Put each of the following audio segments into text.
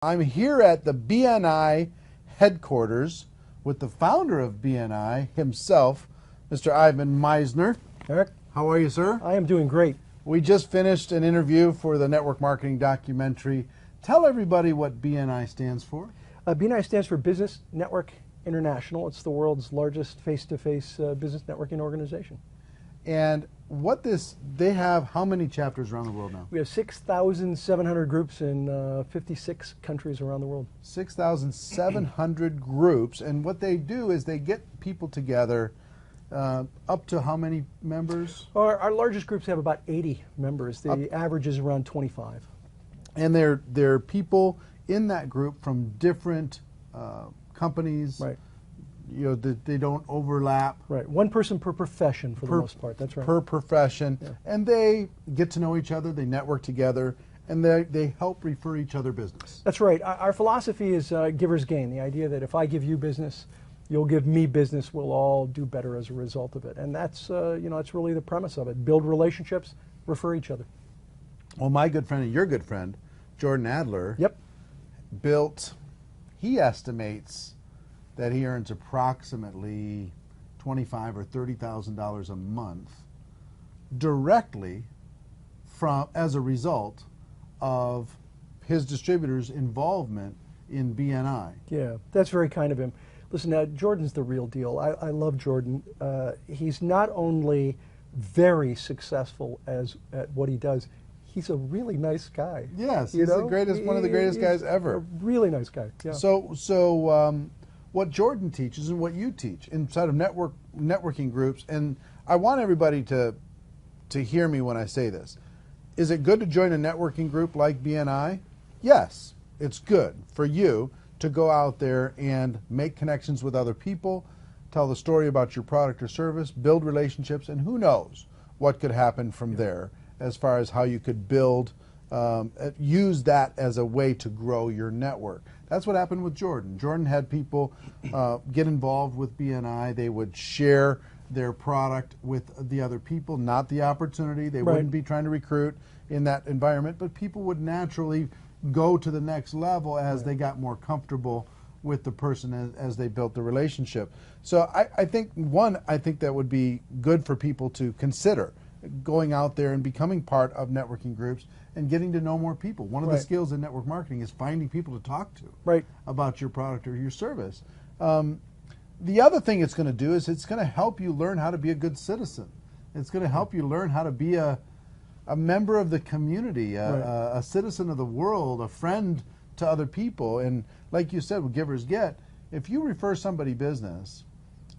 I'm here at the BNI headquarters with the founder of BNI himself, Mr. Ivan Meisner. Eric? How are you, sir? I am doing great. We just finished an interview for the network marketing documentary. Tell everybody what BNI stands for. BNI stands for Business Network International. It's the world's largest face-to-face business networking organization. And they have how many chapters around the world now? We have 6,700 groups in 56 countries around the world. 6,700 groups, and what they do is they get people together. Up to how many members? Our largest groups have about 80 members. The average is around 25. And they're people in that group from different companies. Right. You know, they don't overlap. Right. One person per profession for the most part. That's right. Per profession. Yeah. And they get to know each other, they network together, and they help refer each other business. That's right. Our philosophy is giver's gain, the idea that if I give you business, you'll give me business, we'll all do better as a result of it. And that's, that's really the premise of it. Build relationships, refer each other. Well, my good friend and your good friend, Jordan Adler, yep, he estimates that he earns approximately $25,000 or $30,000 a month directly as a result of his distributor's involvement in BNI. Yeah, that's very kind of him. Listen, Jordan's the real deal. I love Jordan. He's not only very successful at what he does, he's a really nice guy. Yes, he's the greatest, one of the greatest guys ever. A really nice guy. Yeah. So what Jordan teaches and what you teach inside of networking groups, and I want everybody to hear me when I say this. Is it good to join a networking group like BNI? Yes, it's good for you to go out there and make connections with other people, tell the story about your product or service, build relationships, and who knows what could happen from there as far as how you could build, use that as a way to grow your network. That's what happened with Jordan. Jordan had people get involved with BNI. They would share their product with the other people, not the opportunity. They wouldn't be trying to recruit in that environment, but people would naturally go to the next level as they got more comfortable with the person as they built the relationship. So I think that would be good for people to consider going out there and becoming part of networking groups and getting to know more people. One of the skills in network marketing is finding people to talk to about your product or your service. The other thing it's going to do is it's going to help you learn how to be a good citizen. It's going to help you learn how to be a member of the community, a citizen of the world, a friend to other people. And like you said, with Givers Get, if you refer somebody business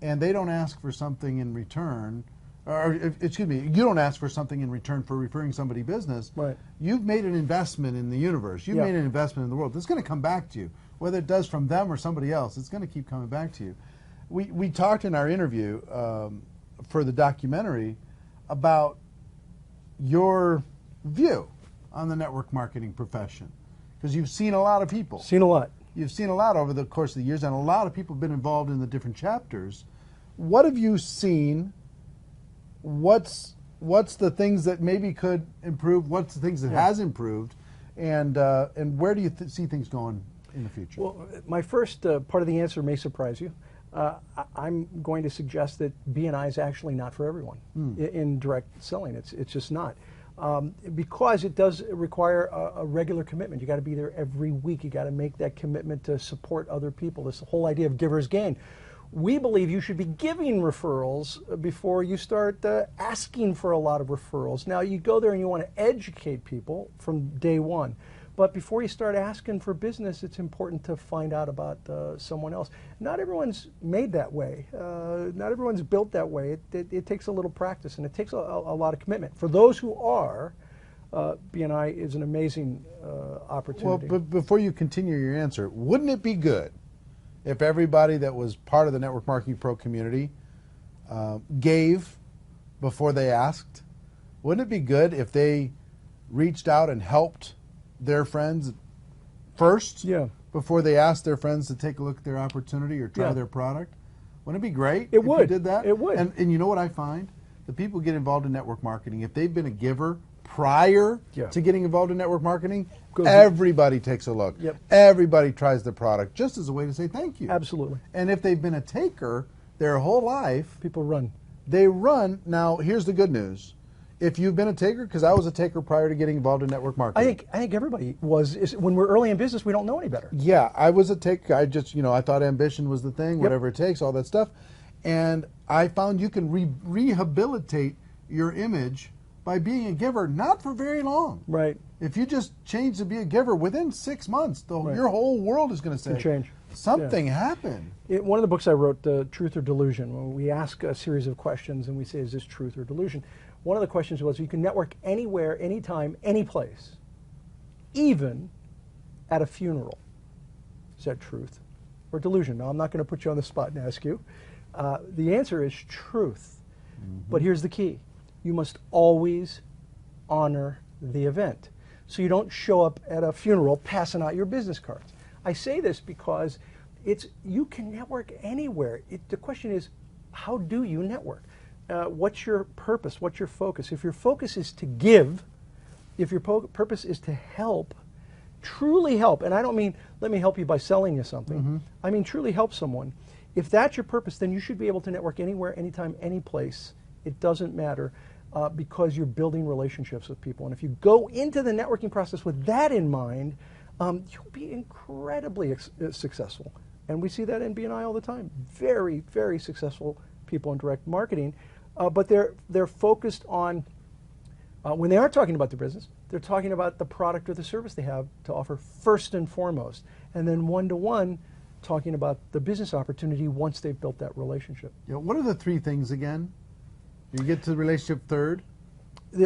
and they don't ask for something in return, or excuse me, you don't ask for something in return for referring somebody business, you've made an investment in the universe. You've made an investment in the world. It's going to come back to you. Whether it does from them or somebody else, it's going to keep coming back to you. We talked in our interview for the documentary about your view on the network marketing profession, because you've seen a lot of people. Seen a lot. You've seen a lot over the course of the years, and a lot of people have been involved in the different chapters. What have you seen? What's the things that maybe could improve? What's the things that has improved? And where do you see things going in the future? Well, my first part of the answer may surprise you. I'm going to suggest that BNI is actually not for everyone in direct selling. It's just not. Because it does require a regular commitment. You got to be there every week. You got to make that commitment to support other people. This whole idea of giver's gain. We believe you should be giving referrals before you start asking for a lot of referrals. Now, you go there and you want to educate people from day one. But before you start asking for business, it's important to find out about someone else. Not everyone's made that way. Not everyone's built that way. It takes a little practice, and it takes a lot of commitment. For those who are, BNI is an amazing opportunity. Well, but before you continue your answer, wouldn't it be good if everybody that was part of the Network Marketing Pro community gave before they asked? Wouldn't it be good if they reached out and helped their friends first before they asked their friends to take a look at their opportunity or try their product? Wouldn't it be great if you did that? It would. And you know what I find? The people who get involved in network marketing, if they've been a giver prior Yeah. to getting involved in network marketing, Goes- everybody takes a look. Yep. Everybody tries the product just as a way to say thank you. Absolutely. And if they've been a taker their whole life, People run. they run. Now, here's the good news. If you've been a taker, because I was a taker prior to getting involved in network marketing. I think everybody was. When we're early in business, we don't know any better. Yeah, I was a taker. I just, I thought ambition was the thing, whatever it takes, all that stuff. And I found you can rehabilitate your image by being a giver, not for very long. Right. If you just change to be a giver, within 6 months, your whole world is going to say, change. Something happened. One of the books I wrote, Truth or Delusion, when we ask a series of questions and we say, is this truth or delusion? One of the questions was, you can network anywhere, anytime, any place, even at a funeral. Is that truth or delusion? Now, I'm not going to put you on the spot and ask you. The answer is truth. But here's the key. You must always honor the event. So you don't show up at a funeral passing out your business cards. I say this because you can network anywhere. The question is, how do you network? What's your purpose? What's your focus? If your focus is to give, if your purpose is to help, truly help, and I don't mean let me help you by selling you something. I mean truly help someone. If that's your purpose, then you should be able to network anywhere, anytime, any place. It doesn't matter because you're building relationships with people. And if you go into the networking process with that in mind, you'll be incredibly successful. And we see that in BNI all the time. Very, very successful people in direct marketing. But they're focused on, when they are talking about their business, they're talking about the product or the service they have to offer first and foremost. And then one-to-one, talking about the business opportunity once they've built that relationship. Yeah, what are the 3 things again? You get to the relationship third?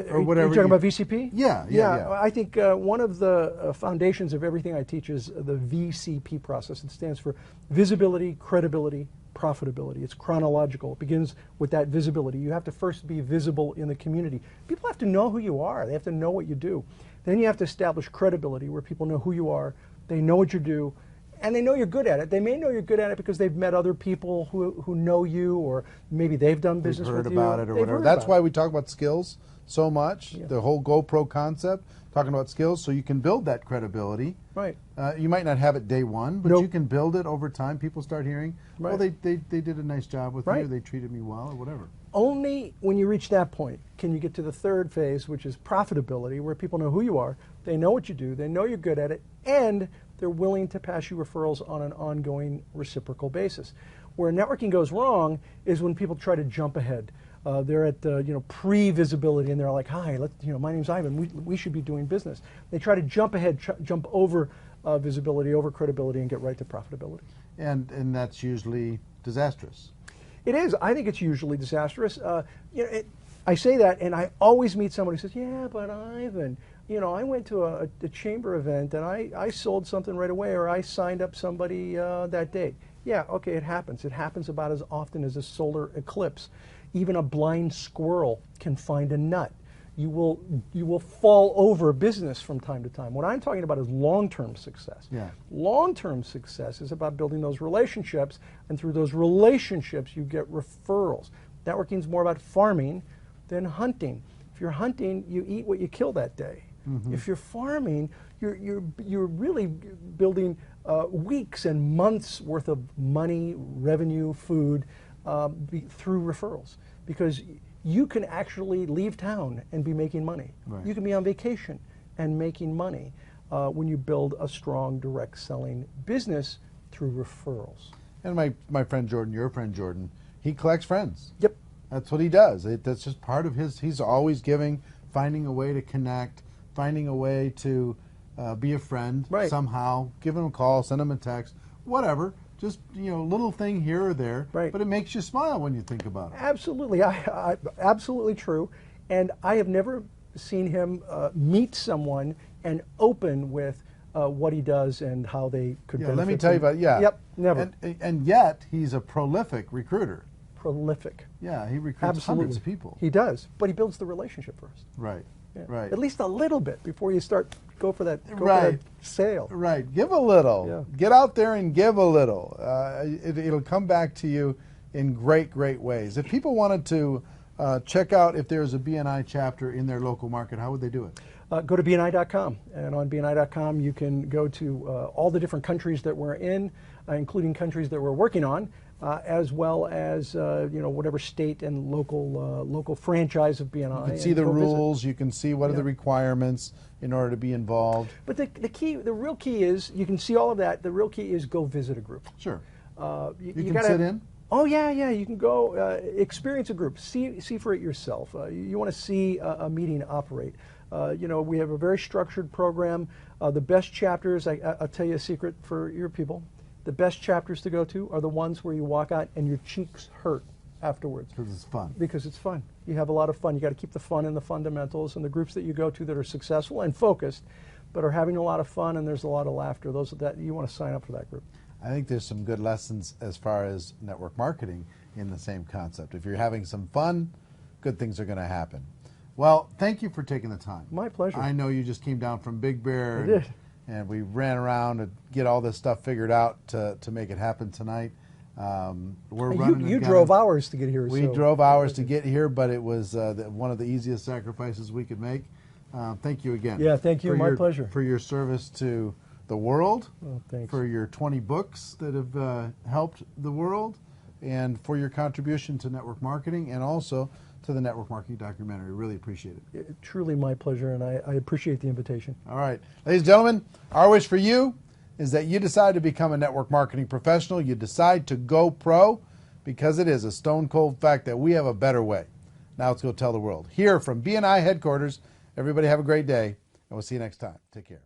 Or whatever. You're talking about VCP? Yeah. I think one of the foundations of everything I teach is the VCP process. It stands for visibility, credibility, profitability. It's chronological. It begins with that visibility. You have to first be visible in the community. People have to know who you are. They have to know what you do. Then you have to establish credibility where people know who you are, they know what you do, and they know you're good at it. They may know you're good at it because they've met other people who know you, or maybe they've done business with you. They've heard about it or whatever. That's why we talk about skills so much, the whole GoPro concept, talking about skills, so you can build that credibility. Right. You might not have it day one, but you can build it over time. People start hearing, well, they did a nice job with me, or they treated me well, or whatever. Only when you reach that point can you get to the third phase, which is profitability, where people know who you are, they know what you do, they know you're good at it, and they're willing to pass you referrals on an ongoing reciprocal basis. Where networking goes wrong is when people try to jump ahead. They're at pre-visibility, and they're like, "Hi, my name's Ivan. We should be doing business." They try to jump ahead, jump over visibility, over credibility, and get right to profitability. And that's usually disastrous. It is. I think it's usually disastrous. I say that, and I always meet someone who says, "Yeah, but Ivan, I went to a chamber event, and I sold something right away, or I signed up somebody that day." Yeah, okay, it happens. It happens about as often as a solar eclipse. Even a blind squirrel can find a nut. You will fall over business from time to time. What I'm talking about is long-term success. Yeah. Long-term success is about building those relationships, and through those relationships you get referrals. Networking is more about farming than hunting. If you're hunting, you eat what you kill that day. If you're farming, you're really building weeks and months worth of money, revenue, food through referrals, because you can actually leave town and be making money. Right. You can be on vacation and making money when you build a strong direct selling business through referrals. And my friend Jordan, your friend Jordan, he collects friends. Yep. That's what he does. That's just part of he's always giving, finding a way to connect, finding a way to be a friend somehow, give him a call, send him a text, whatever. Just, little thing here or there, but it makes you smile when you think about it. Absolutely. Absolutely true. And I have never seen him meet someone and open with what he does and how they could benefit. Let me tell you about Yep, never. And yet, he's a prolific recruiter. Prolific. Yeah, he recruits hundreds of people. He does, but he builds the relationship first. Right, right. At least a little bit before you go for that sale. Right, give a little. Yeah. Get out there and give a little. It'll come back to you in great, great ways. If people wanted to check out if there's a BNI chapter in their local market, how would they do it? Go to BNI.com, and on BNI.com you can go to all the different countries that we're in, including countries that we're working on, as well as whatever state and local franchise of BNI. You can see the rules. You can see what are the requirements in order to be involved. But the real key is, you can see all of that. The real key is go visit a group. Sure. You can gotta, sit in? Oh yeah. You can go experience a group. See for it yourself. You want to see a meeting operate. We have a very structured program. The best chapters, I'll tell you a secret for your people. The best chapters to go to are the ones where you walk out and your cheeks hurt afterwards. Because it's fun. Because it's fun. You have a lot of fun. You got to keep the fun and the fundamentals, and the groups that you go to that are successful and focused, but are having a lot of fun and there's a lot of laughter. Those that you want to sign up for that group. I think there's some good lessons as far as network marketing in the same concept. If you're having some fun, good things are going to happen. Well, thank you for taking the time. My pleasure. I know you just came down from Big Bear. I did. And we ran around to get all this stuff figured out to make it happen tonight. We're running. You drove hours to get here. We drove hours to get here, but it was one of the easiest sacrifices we could make. Thank you again. Yeah, thank you. My pleasure. For your service to the world, thanks. For your 20 books that have helped the world, and for your contribution to network marketing, and also to the network marketing documentary. Really appreciate it. Truly my pleasure, and I appreciate the invitation. All right. Ladies and gentlemen, our wish for you is that you decide to become a network marketing professional. You decide to go pro, because it is a stone cold fact that we have a better way. Now let's go tell the world. Here from BNI headquarters, everybody have a great day, and we'll see you next time. Take care.